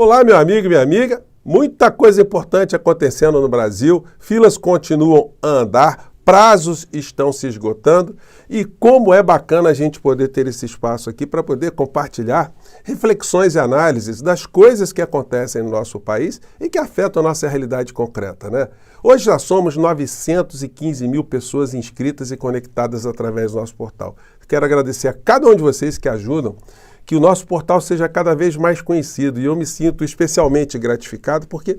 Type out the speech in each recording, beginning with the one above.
Olá, meu amigo e minha amiga. Muita coisa importante acontecendo no Brasil, filas continuam a andar, prazos estão se esgotando e como é bacana a gente poder ter esse espaço aqui para poder compartilhar reflexões e análises das coisas que acontecem no nosso país e que afetam a nossa realidade concreta, né? Hoje já somos 915 mil pessoas inscritas e conectadas através do nosso portal. Quero agradecer a cada um de vocês que ajudam que o nosso portal seja cada vez mais conhecido e eu me sinto especialmente gratificado porque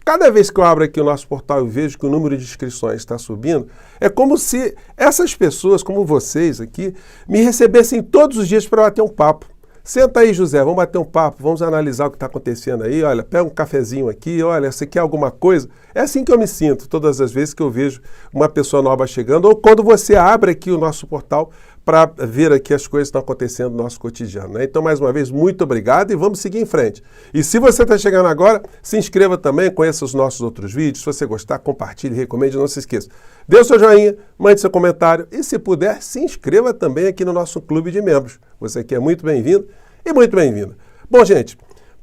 cada vez que eu abro aqui o nosso portal e vejo que o número de inscrições está subindo, é como se essas pessoas, como vocês aqui, me recebessem todos os dias para bater um papo. Senta aí, José, vamos bater um papo, vamos analisar o que está acontecendo aí, olha, pega um cafezinho aqui, olha, você quer alguma coisa? É assim que eu me sinto todas as vezes que eu vejo uma pessoa nova chegando ou quando você abre aqui o nosso portal para ver aqui as coisas que estão acontecendo no nosso cotidiano, né? Então, mais uma vez, muito obrigado e vamos seguir em frente. E se você está chegando agora, se inscreva também, conheça os nossos outros vídeos. Se você gostar, compartilhe, recomende, não se esqueça. Dê o seu joinha, mande seu comentário e, se puder, se inscreva também aqui no nosso clube de membros. Você aqui é muito bem-vindo e muito bem-vinda. Bom, gente,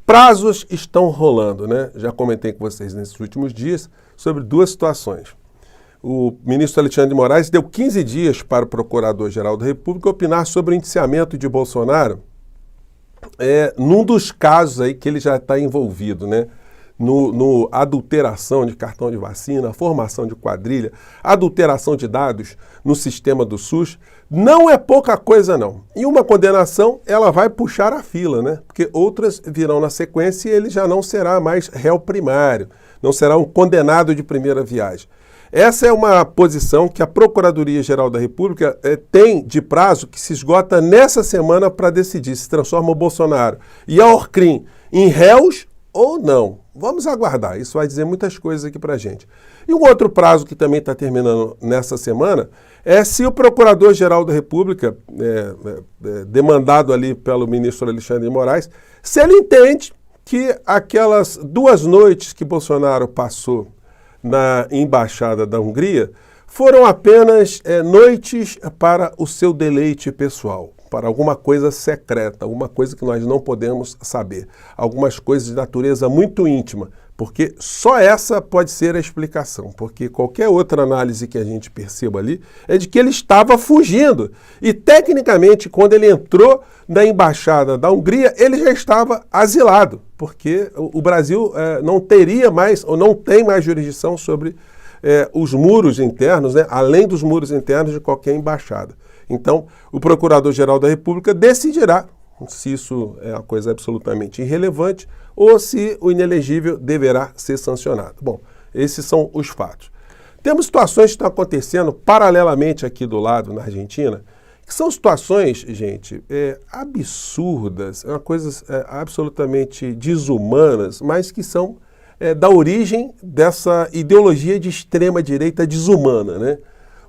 prazos estão rolando, né? Já comentei com vocês nesses últimos dias sobre duas situações. O ministro Alexandre de Moraes deu 15 dias para o Procurador-Geral da República opinar sobre o indiciamento de Bolsonaro num dos casos aí que ele já está envolvido, né? No adulteração de cartão de vacina, formação de quadrilha, adulteração de dados no sistema do SUS. Não é pouca coisa, não. E uma condenação, ela vai puxar a fila, né? Porque outras virão na sequência e ele já não será mais réu primário, não será um condenado de primeira viagem. Essa é uma posição que a Procuradoria-Geral da República tem de prazo que se esgota nessa semana para decidir se transforma o Bolsonaro e a Orcrim em réus ou não. Vamos aguardar, isso vai dizer muitas coisas aqui para a gente. E um outro prazo que também está terminando nessa semana é se o Procurador-Geral da República, demandado ali pelo ministro Alexandre de Moraes, se ele entende que aquelas 2 noites que Bolsonaro passou na Embaixada da Hungria, foram apenas noites para o seu deleite pessoal, para alguma coisa secreta, alguma coisa que nós não podemos saber, algumas coisas de natureza muito íntima, porque só essa pode ser a explicação, porque qualquer outra análise que a gente perceba ali é de que ele estava fugindo. E, tecnicamente, quando ele entrou na Embaixada da Hungria, ele já estava asilado, porque o Brasil não teria mais, ou não tem mais jurisdição sobre os muros internos, né, além dos muros internos de qualquer embaixada. Então, o Procurador-Geral da República decidirá se isso é uma coisa absolutamente irrelevante ou se o inelegível deverá ser sancionado. Bom, esses são os fatos. Temos situações que estão acontecendo paralelamente aqui do lado, na Argentina, que são situações, gente, absurdas, coisas absolutamente desumanas, mas que são da origem dessa ideologia de extrema-direita desumana, né?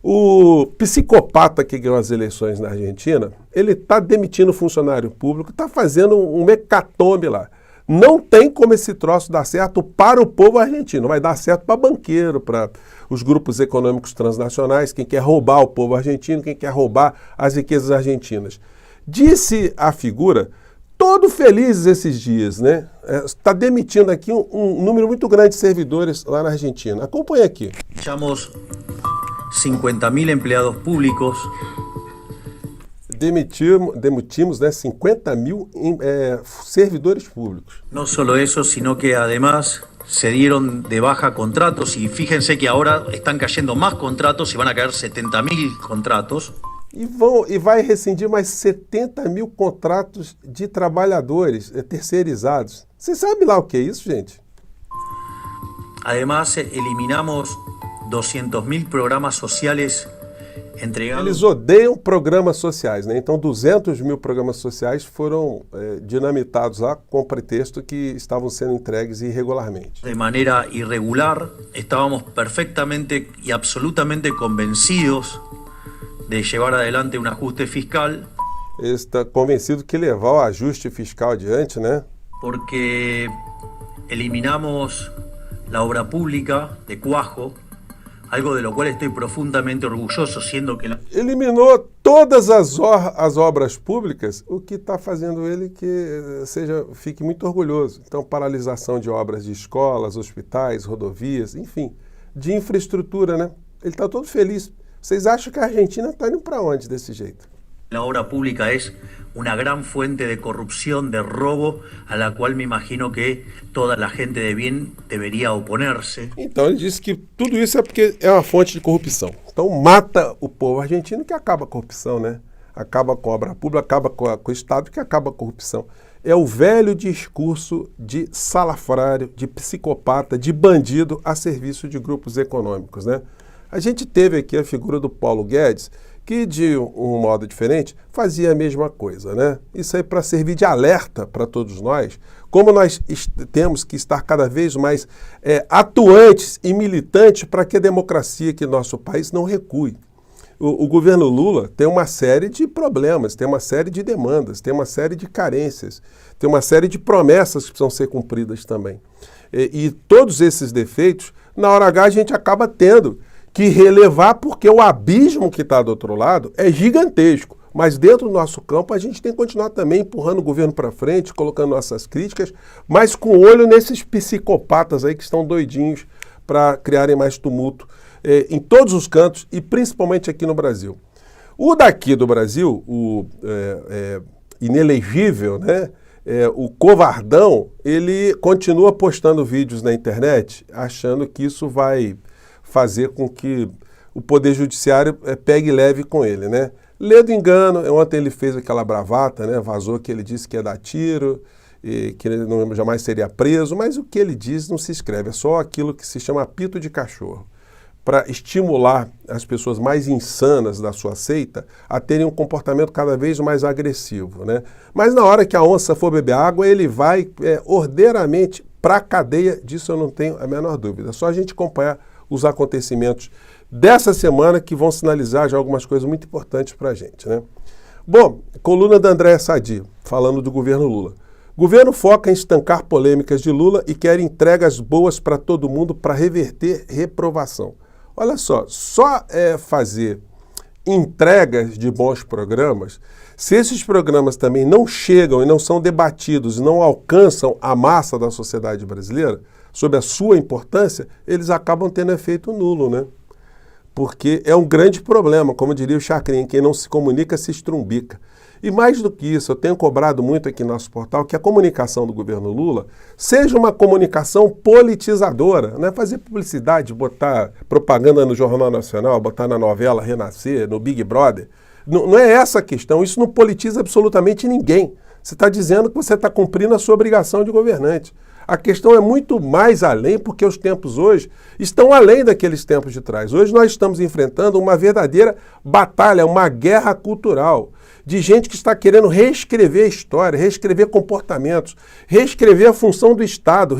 O psicopata que ganhou as eleições na Argentina, ele está demitindo funcionário público, está fazendo um hecatombe lá. Não tem como esse troço dar certo para o povo argentino, vai dar certo para banqueiro, para os grupos econômicos transnacionais, quem quer roubar o povo argentino, quem quer roubar as riquezas argentinas. Disse a figura, todo feliz esses dias, né? Está demitindo aqui um número muito grande de servidores lá na Argentina. Acompanhe aqui. Chamamos 50.000 empleados públicos. Demitimos, né, 50 mil servidores públicos. No solo eso, sino que además se dieron de baja contratos y fíjense que ahora están cayendo más contratos y van a caer 70.000 contratos. E vai rescindir mais 70 mil contratos de trabalhadores terceirizados. Você sabe lá o que é isso, gente? Además, eliminamos 200.000 programas sociales entregados. Eles odeiam programas sociais, né? Então 200 mil programas sociais foram dinamitados lá com o pretexto que estavam sendo entregues irregularmente. De maneira irregular, estábamos perfectamente y absolutamente convencidos de llevar adelante un ajuste fiscal. Ele está convencido que levar o ajuste fiscal adiante, né? Porque eliminamos la obra pública de Cuajo, algo de lo cual estoy profundamente orgulloso, siendo que Eliminou todas as obras públicas, o que está fazendo ele que fique muito orgulhoso. Então, paralisação de obras de escolas, hospitais, rodovias, enfim, de infraestrutura, né? Ele está todo feliz. Vocês acham que a Argentina está indo para onde desse jeito? la obra pública es una gran fuente de corrupción, de robo, a la cual me imagino que toda la gente de bien debería oponerse. Então ele disse que tudo isso é porque é uma fonte de corrupção. Então mata o povo argentino que acaba a corrupção, né? Acaba com a obra pública, acaba com o Estado que acaba a corrupção. É o velho discurso de salafrário, de psicopata, de bandido a serviço de grupos econômicos, né? A gente teve aqui a figura do Paulo Guedes, que de um modo diferente fazia a mesma coisa, né? Isso aí para servir de alerta para todos nós, como nós temos que estar cada vez mais atuantes e militantes para que a democracia aqui no nosso país não recue. O governo Lula tem uma série de problemas, tem uma série de demandas, tem uma série de carências, tem uma série de promessas que precisam ser cumpridas também. E todos esses defeitos, na hora H, a gente acaba tendo que relevar, porque o abismo que está do outro lado é gigantesco. Mas dentro do nosso campo a gente tem que continuar também empurrando o governo para frente, colocando nossas críticas, mas com olho nesses psicopatas aí que estão doidinhos para criarem mais tumulto em todos os cantos e principalmente aqui no Brasil. O daqui do Brasil, o inelegível, né? O covardão, ele continua postando vídeos na internet achando que isso vai fazer com que o Poder Judiciário pegue leve com ele, né? Ledo engano, ontem ele fez aquela bravata, né? Vazou que ele disse que ia dar tiro, e que ele jamais seria preso, mas o que ele diz não se escreve, é só aquilo que se chama apito de cachorro, para estimular as pessoas mais insanas da sua seita a terem um comportamento cada vez mais agressivo, né? Mas na hora que a onça for beber água, ele vai ordeiramente para a cadeia, disso eu não tenho a menor dúvida. É só a gente acompanhar os acontecimentos dessa semana que vão sinalizar já algumas coisas muito importantes para a gente, né? Bom, coluna da Andréa Sadi, falando do governo Lula. Governo foca em estancar polêmicas de Lula e quer entregas boas para todo mundo para reverter reprovação. Olha só fazer entregas de bons programas, se esses programas também não chegam e não são debatidos e não alcançam a massa da sociedade brasileira, sobre a sua importância, eles acabam tendo efeito nulo, né? Porque é um grande problema, como diria o Chacrin, quem não se comunica se estrumbica. E mais do que isso, eu tenho cobrado muito aqui no nosso portal que a comunicação do governo Lula seja uma comunicação politizadora, não é fazer publicidade, botar propaganda no Jornal Nacional, botar na novela Renascer, no Big Brother. Não é essa a questão, isso não politiza absolutamente ninguém. Você está dizendo que você está cumprindo a sua obrigação de governante. A questão é muito mais além, porque os tempos hoje estão além daqueles tempos de trás. Hoje nós estamos enfrentando uma verdadeira batalha, uma guerra cultural, de gente que está querendo reescrever a história, reescrever comportamentos, reescrever a função do Estado,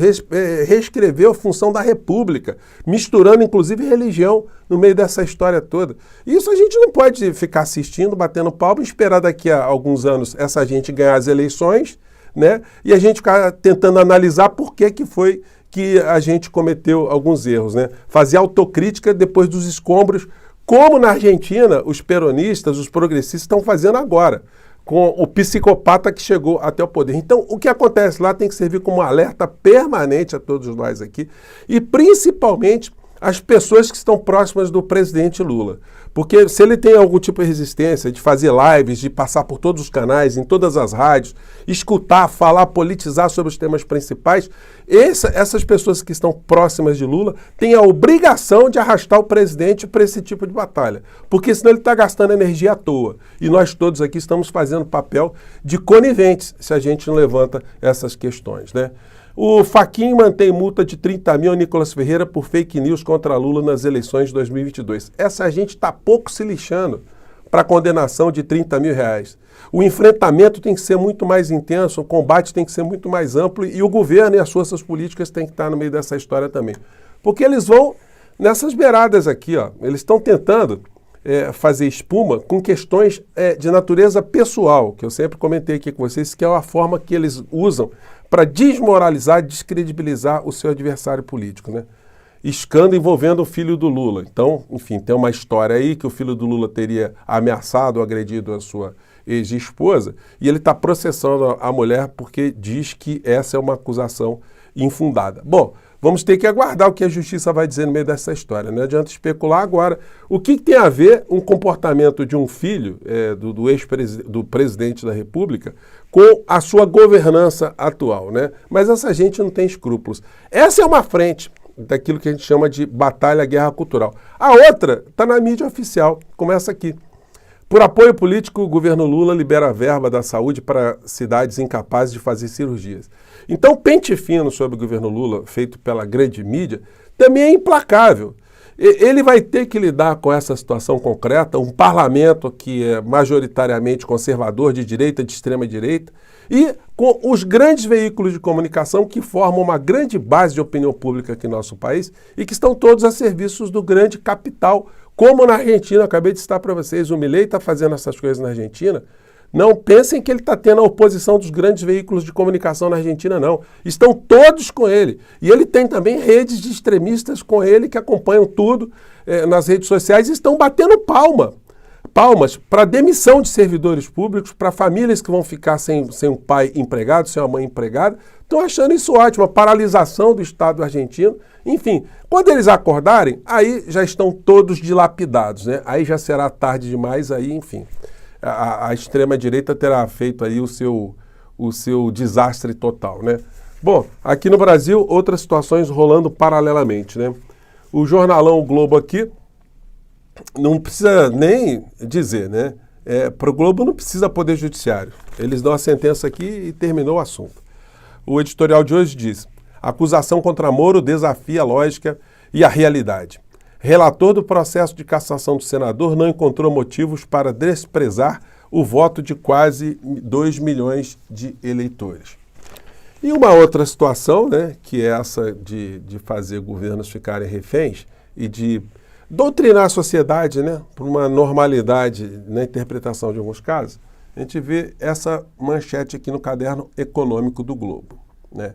reescrever a função da República, misturando inclusive religião no meio dessa história toda. Isso a gente não pode ficar assistindo, batendo palma e esperar daqui a alguns anos essa gente ganhar as eleições, né? E a gente ficar tentando analisar por que foi que a gente cometeu alguns erros, né? Fazer autocrítica depois dos escombros, como na Argentina os peronistas, os progressistas estão fazendo agora, com o psicopata que chegou até o poder. Então, o que acontece lá tem que servir como um alerta permanente a todos nós aqui, e principalmente as pessoas que estão próximas do presidente Lula. Porque se ele tem algum tipo de resistência de fazer lives, de passar por todos os canais, em todas as rádios, escutar, falar, politizar sobre os temas principais, essas pessoas que estão próximas de Lula têm a obrigação de arrastar o presidente para esse tipo de batalha. Porque senão ele está gastando energia à toa. E nós todos aqui estamos fazendo papel de coniventes se a gente não levanta essas questões, né? O Fachin mantém multa de 30 mil a Nicolas Ferreira por fake news contra Lula nas eleições de 2022. Essa gente está pouco se lixando para a condenação de 30 mil reais. O enfrentamento tem que ser muito mais intenso, o combate tem que ser muito mais amplo e o governo e as forças políticas têm que estar no meio dessa história também. Porque eles vão nessas beiradas aqui, ó, eles estão tentando fazer espuma com questões de natureza pessoal, que eu sempre comentei aqui com vocês, que é a forma que eles usam para desmoralizar, descredibilizar o seu adversário político, né? escândalo envolvendo o filho do Lula. Então, enfim, tem uma história aí que o filho do Lula teria ameaçado ou agredido a sua ex-esposa, e ele está processando a mulher porque diz que essa é uma acusação infundada. Bom, vamos ter que aguardar o que a justiça vai dizer no meio dessa história. Não adianta especular agora. O que tem a ver um comportamento de um filho do presidente da República com a sua governança atual, né? Mas essa gente não tem escrúpulos. Essa é uma frente daquilo que a gente chama de batalha, guerra cultural. A outra está na mídia oficial, começa aqui. Por apoio político, o governo Lula libera a verba da saúde para cidades incapazes de fazer cirurgias. Então, o pente fino sobre o governo Lula, feito pela grande mídia, também é implacável. Ele vai ter que lidar com essa situação concreta, um parlamento que é majoritariamente conservador, de direita, de extrema direita, e com os grandes veículos de comunicação que formam uma grande base de opinião pública aqui no nosso país e que estão todos a serviço do grande capital, como na Argentina. Acabei de citar para vocês, o Milei está fazendo essas coisas na Argentina. Não pensem que ele está tendo a oposição dos grandes veículos de comunicação na Argentina, não. Estão todos com ele. E ele tem também redes de extremistas com ele que acompanham tudo nas redes sociais e estão batendo palmas para demissão de servidores públicos, para famílias que vão ficar sem um pai empregado, sem uma mãe empregada. Estão achando isso ótimo, a paralisação do Estado argentino. Enfim, quando eles acordarem, aí já estão todos dilapidados, né? Aí já será tarde demais, aí, enfim. A extrema-direita terá feito aí o seu desastre total, né? Bom, aqui no Brasil, outras situações rolando paralelamente, né? O jornalão O Globo aqui, não precisa nem dizer, né? Para o Globo não precisa poder judiciário. Eles dão a sentença aqui e terminou o assunto. O editorial de hoje diz: acusação contra Moro desafia a lógica e a realidade. Relator do processo de cassação do senador não encontrou motivos para desprezar o voto de quase 2 milhões de eleitores. E uma outra situação, né, que é essa de fazer governos ficarem reféns e de doutrinar a sociedade, né, por uma normalidade na interpretação de alguns casos, a gente vê essa manchete aqui no caderno econômico do Globo, né?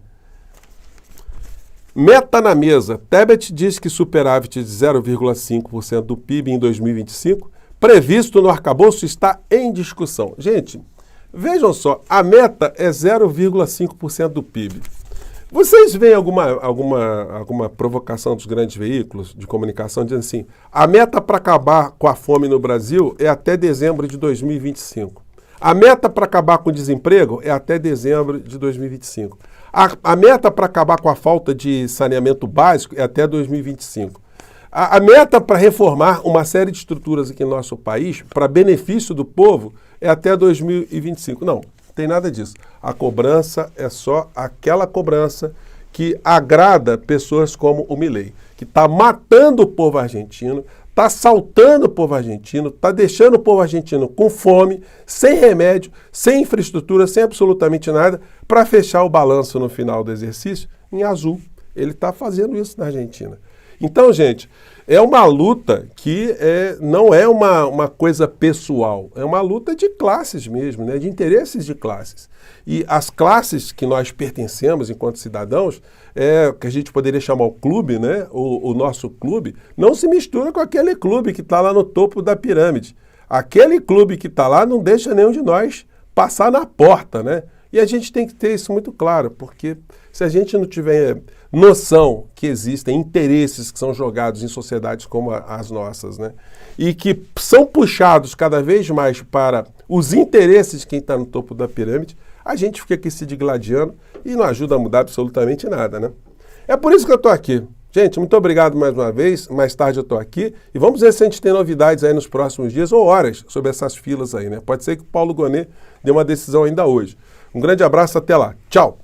Meta na mesa. Tebet diz que superávit de 0,5% do PIB em 2025, previsto no arcabouço, está em discussão. Gente, vejam só, a meta é 0,5% do PIB. Vocês veem alguma provocação dos grandes veículos de comunicação dizendo assim: a meta para acabar com a fome no Brasil é até dezembro de 2025. A meta para acabar com o desemprego é até dezembro de 2025. A meta para acabar com a falta de saneamento básico é até 2025. A meta para reformar uma série de estruturas aqui no nosso país, para benefício do povo, é até 2025. Não, tem nada disso. A cobrança é só aquela cobrança que agrada pessoas como o Milei, que está matando o povo argentino, está assaltando o povo argentino, está deixando o povo argentino com fome, sem remédio, sem infraestrutura, sem absolutamente nada, para fechar o balanço no final do exercício em azul. Ele está fazendo isso na Argentina. Então, gente, é uma luta que não é uma coisa pessoal, é uma luta de classes mesmo, né? De interesses de classes. E as classes que nós pertencemos enquanto cidadãos, que a gente poderia chamar o clube, né? O nosso clube, não se mistura com aquele clube que está lá no topo da pirâmide. Aquele clube que está lá não deixa nenhum de nós passar na porta, né? E a gente tem que ter isso muito claro, porque se a gente não tiver noção que existem interesses que são jogados em sociedades como as nossas, né, e que são puxados cada vez mais para os interesses de quem está no topo da pirâmide, a gente fica aqui se digladiando e não ajuda a mudar absolutamente nada, né? É por isso que eu estou aqui. Gente, muito obrigado mais uma vez. Mais tarde eu estou aqui e vamos ver se a gente tem novidades aí nos próximos dias ou horas sobre essas filas aí, né? Pode ser que o Paulo Gonet dê uma decisão ainda hoje. Um grande abraço, até lá. Tchau!